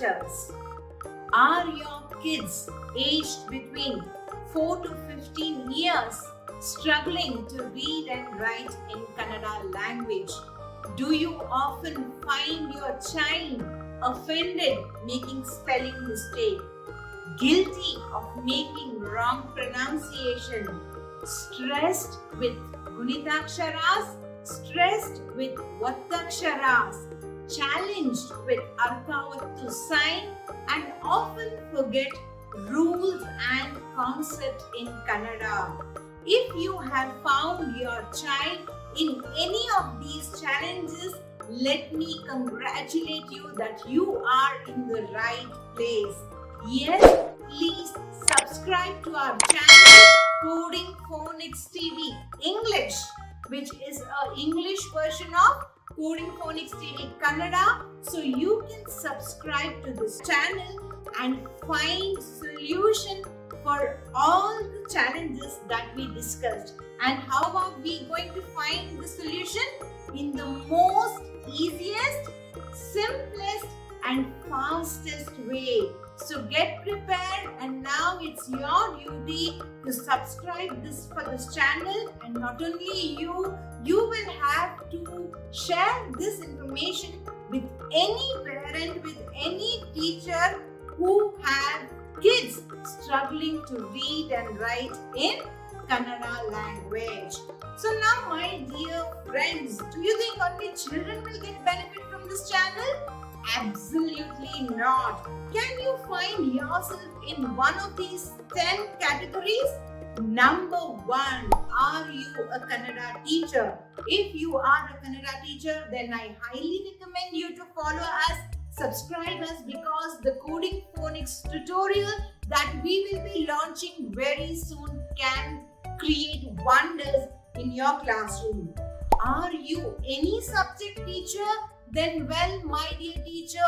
teachers. Are your kids aged between 4 to 15 years struggling to read and write in Kannada language? Do you often find your child offended making spelling mistake, guilty of making wrong pronunciation, stressed with gunitaksharas, stressed with vattaksharas, challenged with arkavattu sign, and often forget rules and concepts in Kannada? If you have found your child in any of these challenges, let me congratulate you that you are in the right place. Yes, please subscribe to our channel Coding Phonics TV English, which is an English version of Coding Phonics TV Kannada. So you can subscribe to this channel and find solution for all the challenges that we discussed. And how are we going to find the solution? In the most easiest, simplest and fastest way. So get prepared, and now it's your duty to subscribe for this channel, and not only you will have to share this information with any parent, with any teacher who have kids struggling to read and write in Kannada language. So now, my dear friends, do you think only children will get benefit from this channel? Absolutely not. Can you find yourself in one of these 10 categories? Number 1, are you a Kannada teacher? If you are a Kannada teacher, then I highly recommend you to follow us, subscribe us, because the Coding Phonics tutorial that we will be launching very soon can create wonders in your classroom. Are you any subject teacher? Then well, my dear teacher,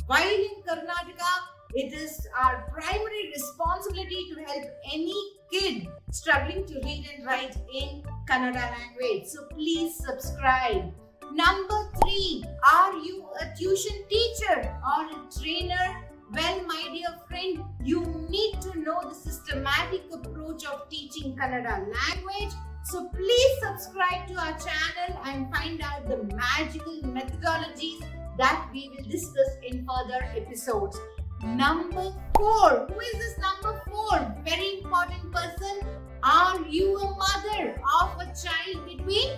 while in Karnataka, it is our primary responsibility to help any kid struggling to read and write in Kannada language. So please subscribe. Number 3, are you a tuition teacher or a trainer? Well, my dear friend, you need to know the systematic approach of teaching Kannada language. So please subscribe to our channel and find out the magical methodologies that we will discuss in further episodes. Number 4. Who is this number 4? Very important person. Are you a mother of a child between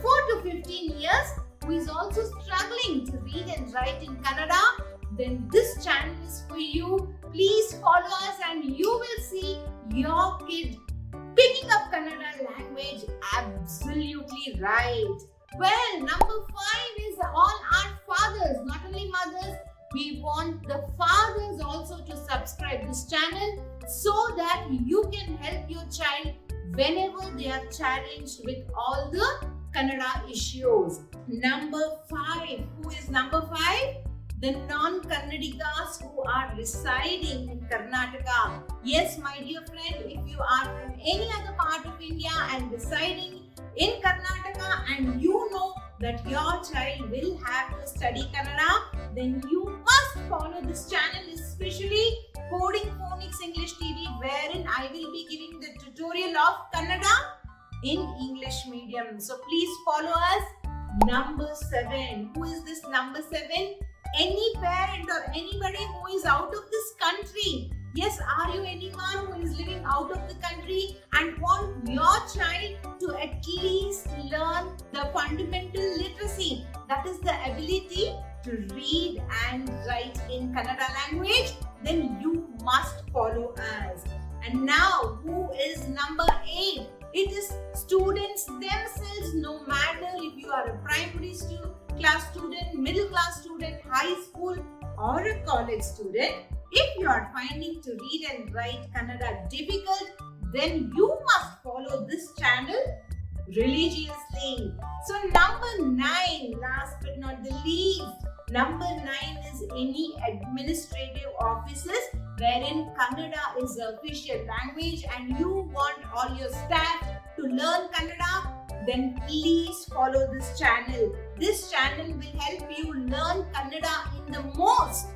4 to 15 years who is also struggling to read and write in Kannada? Then this channel is for you. Please follow us and you will see your kid picking up Kannada language absolutely right. Well, number 5 is all our fathers, not only mothers. We want the fathers also to subscribe this channel so that you can help your child whenever they are challenged with all the Kannada issues. Number 5. Who is number 5? The non-Kannadigas who are residing in Karnataka. Yes, my dear friend, if you are from any other part of India and residing in Karnataka and you know that your child will have to study Kannada, then you must follow this channel, especially Coding Phonics English TV, wherein I will be giving the tutorial of Kannada in English medium. So please follow us. Number 7. Who is this number 7? Any parent or anybody who is out of this country. Yes, are you anyone who is living out of the country and want your child to at least learn the fundamental literacy, that is the ability to read and write in Kannada language? Then you must follow us. And now, who is number 8? It is students themselves, no matter if you are a primary class student, middle class student, high school or a college student. If you are finding to read and write Kannada difficult, then you must follow this channel religiously. So number 9, last but not the least, number 9 is any administrative offices wherein Kannada is the official language and you want all your staff to learn Kannada, then please follow this channel. This channel will help you learn Kannada in the most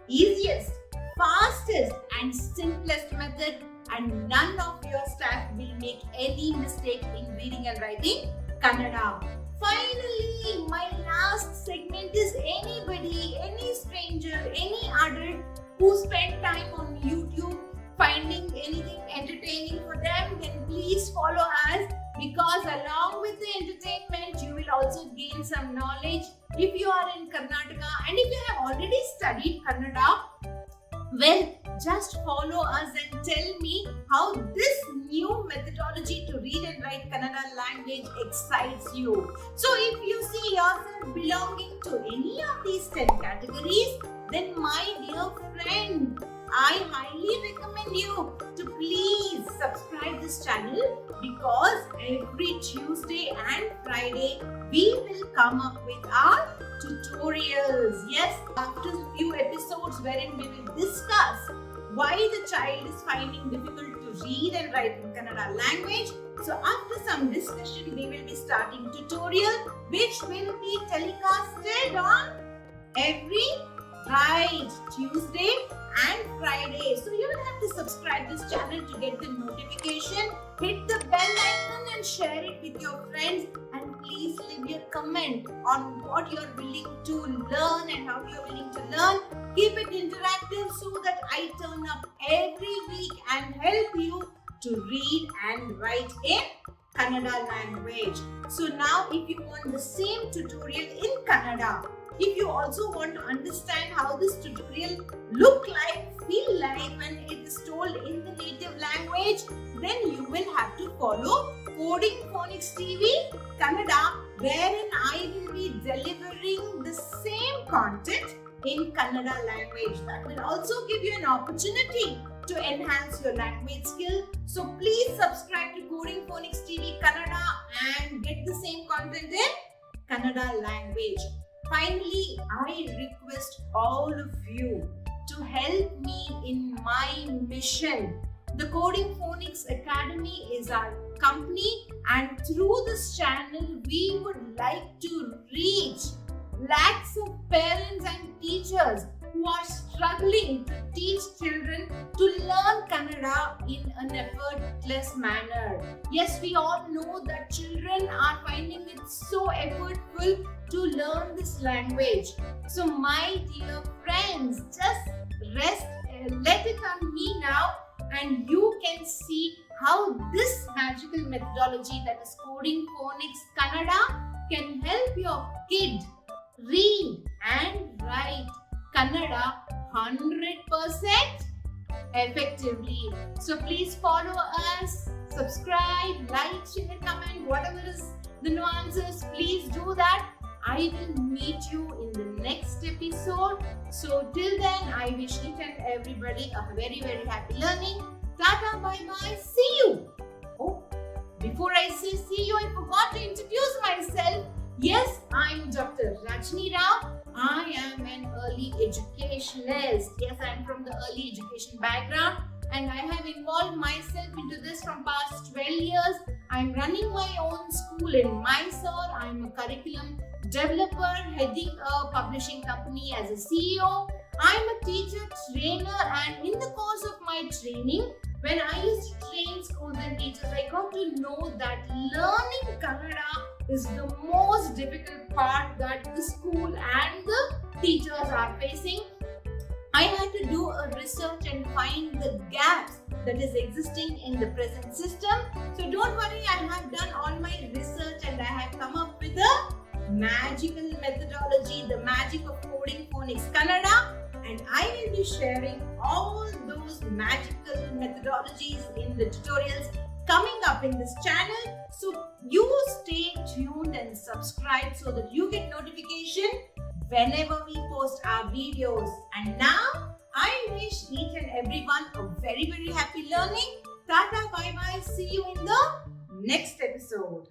easiest, fastest and simplest method, and none of your staff will make any mistake in reading and writing Kannada. Finally, my last segment is anybody, any stranger, any adult who spend time on YouTube finding anything entertaining for them, then please follow us, because along with the entertainment, you will also gain some knowledge. If you are in Karnataka and if you have already studied Kannada, well, just follow us and tell me how this new methodology to read and write Kannada language excites you. So if you see yourself belonging to any of these 10 categories, then my dear friend, I highly recommend you to please subscribe this channel, because every Tuesday and Friday we will come up with our tutorials. Yes, after a few episodes wherein we will discuss why the child is finding difficult to read and write in Kannada language. So after some discussion, we will be starting tutorial which will be telecasted on every Tuesday and Friday. So you will have to subscribe this channel to get the notification. Hit the bell icon and share it with your friends. And please leave your comment on what you are willing to learn and how you are willing to learn. Keep it interactive so that I turn up every week and help you to read and write in Kannada language. So now if you want the same tutorial in Kannada, if you also want to understand how this tutorial look like, feel like when it is told in the native language, then you will have to follow Coding Phonics TV Kannada, wherein I will be delivering the same content in Kannada language. That will also give you an opportunity to enhance your language skill. So please subscribe to Coding Phonics TV Kannada and get the same content in Kannada language. Finally, I request all of you to help me in my mission. The Coding Phonics Academy is our company, and through this channel, we would like to reach lakhs of parents and teachers who are struggling to teach children to learn Kannada in an effortless manner. Yes, we all know that children are finding it so effortful to learn this language. So my dear friends, just let it on me now, and you can see how this magical methodology, that is Coding Phonics Kannada, can help your kid read and write Kannada 100% effectively. So please follow us, subscribe, like, share, comment, whatever is the nuances, please do that. I will meet you in the next episode. So till then, I wish each and everybody a very, very happy learning. Tata, bye bye, see you. Oh, before I say see you, I forgot to introduce myself. Yes, I'm Dr. Rajni Rao. I am an early educationist. Yes, I'm from the early education background, and I have involved myself into this from past 12 years. I'm running my own school in Mysore. I'm a curriculum developer, heading a publishing company as a CEO. I'm a teacher, trainer, and in the course of my training, when I used to train schools and teachers, I got to know that learning Kannada is the most difficult part that the school and the teachers are facing. I had to do a research and find the gaps that is existing in the present system. So don't worry, I have done all my research and I have come up with a magical methodology, the magic of Coding Phonics Kannada, and I will be sharing all those magical methodologies in the tutorials coming up in this channel. So you stay tuned and subscribe so that you get notification whenever we post our videos. And now I wish each and everyone a very, very happy learning. Tata, bye bye, see you in the next episode.